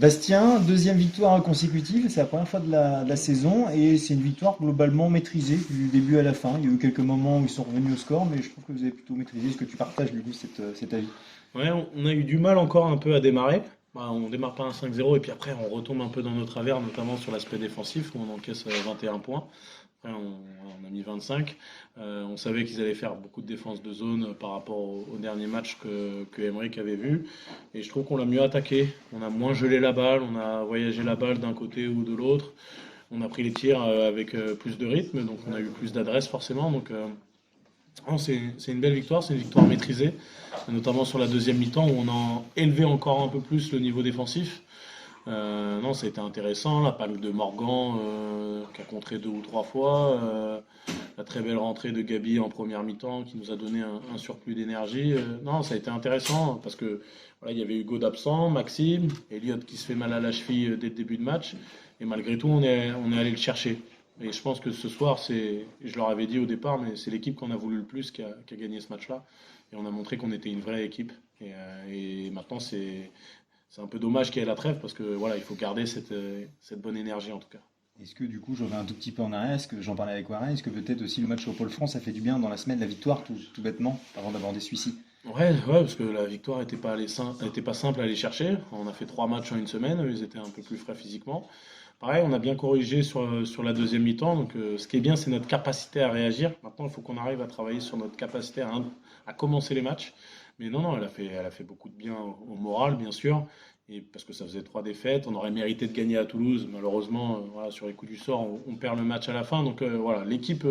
Bastien, deuxième victoire consécutive, c'est la première fois de la saison et c'est une victoire globalement maîtrisée du début à la fin. Il y a eu quelques moments où ils sont revenus au score, mais je trouve que vous avez plutôt maîtrisé. Est-ce que tu partages du coup cet avis? Ouais, on a eu du mal encore un peu à démarrer. Bah, on démarre pas un 5-0 et puis après on retombe un peu dans nos travers, notamment sur l'aspect défensif où on encaisse 21 points. Après on a mis 25. On savait qu'ils allaient faire beaucoup de défense de zone par rapport au dernier match que Emerick avait vu. Et je trouve qu'on l'a mieux attaqué. On a moins gelé la balle, on a voyagé la balle d'un côté ou de l'autre. On a pris les tirs avec plus de rythme, donc on a eu plus d'adresse forcément. Donc non, c'est une belle victoire, c'est une victoire maîtrisée, notamment sur la deuxième mi-temps où on a élevé encore un peu plus le niveau défensif. Non, ça a été intéressant, la panne de Morgan qui a contré deux ou trois fois, la très belle rentrée de Gabi en première mi-temps qui nous a donné un surplus d'énergie. Non, ça a été intéressant parce que voilà, il y avait Hugo d'absent, Maxime, Elliot qui se fait mal à la cheville dès le début de match, et malgré tout on est allé le chercher. Et je pense que ce soir, je leur avais dit au départ, mais c'est l'équipe qu'on a voulu le plus qui a gagné ce match-là. Et on a montré qu'on était une vraie équipe. Et maintenant, c'est un peu dommage qu'il y ait la trêve parce que voilà, il faut garder cette bonne énergie en tout cas. Est-ce que du coup, je reviens un tout petit peu en arrière, est-ce que j'en parlais avec Warren, est-ce que peut-être aussi le match au Pôle France a fait du bien dans la semaine de la victoire, tout bêtement, avant d'aborder celui-ci? Ouais, ouais, parce que la victoire était pas simple à aller chercher. On a fait trois matchs en une semaine, ils étaient un peu plus frais physiquement. Pareil, on a bien corrigé sur la deuxième mi-temps. Donc, ce qui est bien, c'est notre capacité à réagir. Maintenant, il faut qu'on arrive à travailler sur notre capacité à commencer les matchs. Mais non, non, elle a fait beaucoup de bien au moral, bien sûr. Et parce que ça faisait trois défaites, on aurait mérité de gagner à Toulouse. Malheureusement, voilà, sur les coups du sort, on perd le match à la fin. Donc, voilà, l'équipe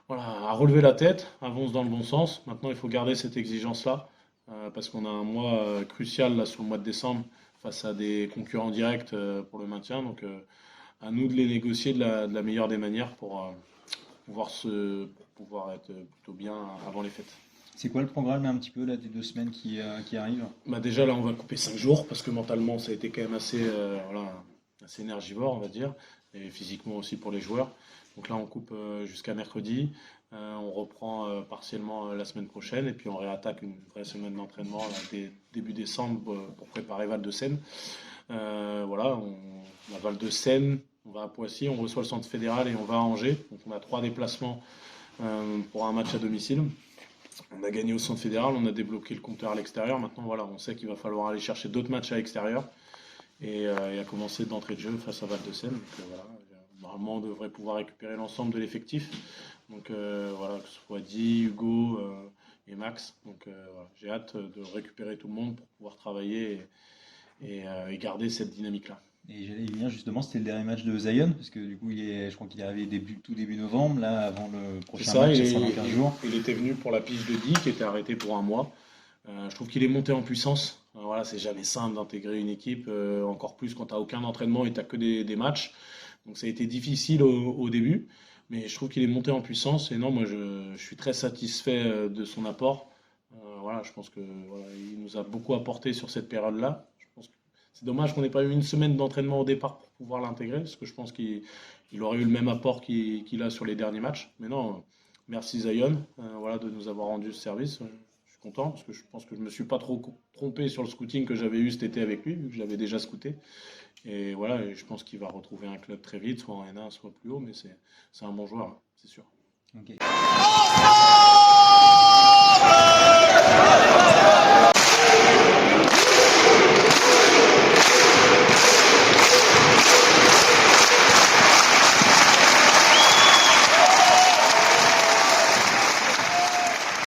voilà, a relevé la tête, avance dans le bon sens. Maintenant, il faut garder cette exigence-là. Parce qu'on a un mois crucial là, sur le mois de décembre face à des concurrents directs pour le maintien. Donc, à nous de les négocier de la meilleure des manières pour pouvoir être plutôt bien avant les fêtes. C'est quoi le programme un petit peu là, des 2 semaines qui arrivent? Bah déjà là on va couper 5 jours parce que mentalement ça a été quand même assez, voilà, assez énergivore on va dire et physiquement aussi pour les joueurs. Donc là on coupe jusqu'à mercredi. On reprend partiellement la semaine prochaine et puis on réattaque une vraie semaine d'entraînement là, début décembre pour préparer Val de Seine. Voilà, on a Val de Seine, on va à Poissy, on reçoit le centre fédéral et on va à Angers. Donc on a trois déplacements pour un match à domicile. On a gagné au centre fédéral, on a débloqué le compteur à l'extérieur. Maintenant, voilà, on sait qu'il va falloir aller chercher d'autres matchs à l'extérieur et à commencer d'entrée de jeu face à Val de Seine. Donc, voilà, normalement, on devrait pouvoir récupérer l'ensemble de l'effectif. Donc voilà, que ce soit Di, Hugo et Max. Donc voilà, j'ai hâte de récupérer tout le monde pour pouvoir travailler et garder cette dynamique-là. Et j'allais y venir justement, c'était le dernier match de Zion, parce que du coup, je crois qu'il est arrivé tout début novembre, là, avant le C'est prochain ça, match, il, ça est- sera dans 15 jours. il était venu pour la pige de Di qui était arrêté pour un mois. Je trouve qu'il est monté en puissance. Voilà, c'est jamais simple d'intégrer une équipe, encore plus quand tu n'as aucun entraînement et tu n'as que des matchs. Donc ça a été difficile au début, mais je trouve qu'il est monté en puissance. Et non, moi je suis très satisfait de son apport. Voilà, je pense que voilà, il nous a beaucoup apporté sur cette période-là. Je pense que c'est dommage qu'on n'ait pas eu une semaine d'entraînement au départ pour pouvoir l'intégrer, parce que je pense qu'il aurait eu le même apport qu'il a sur les derniers matchs. Mais non, merci Zion, voilà, de nous avoir rendu ce service. Je suis content parce que je pense que je me suis pas trop trompé sur le scouting que j'avais eu cet été avec lui, vu que je l'avais déjà scouté. Et voilà, et je pense qu'il va retrouver un club très vite, soit en N1, soit plus haut, mais c'est un bon joueur, hein, c'est sûr. Ok.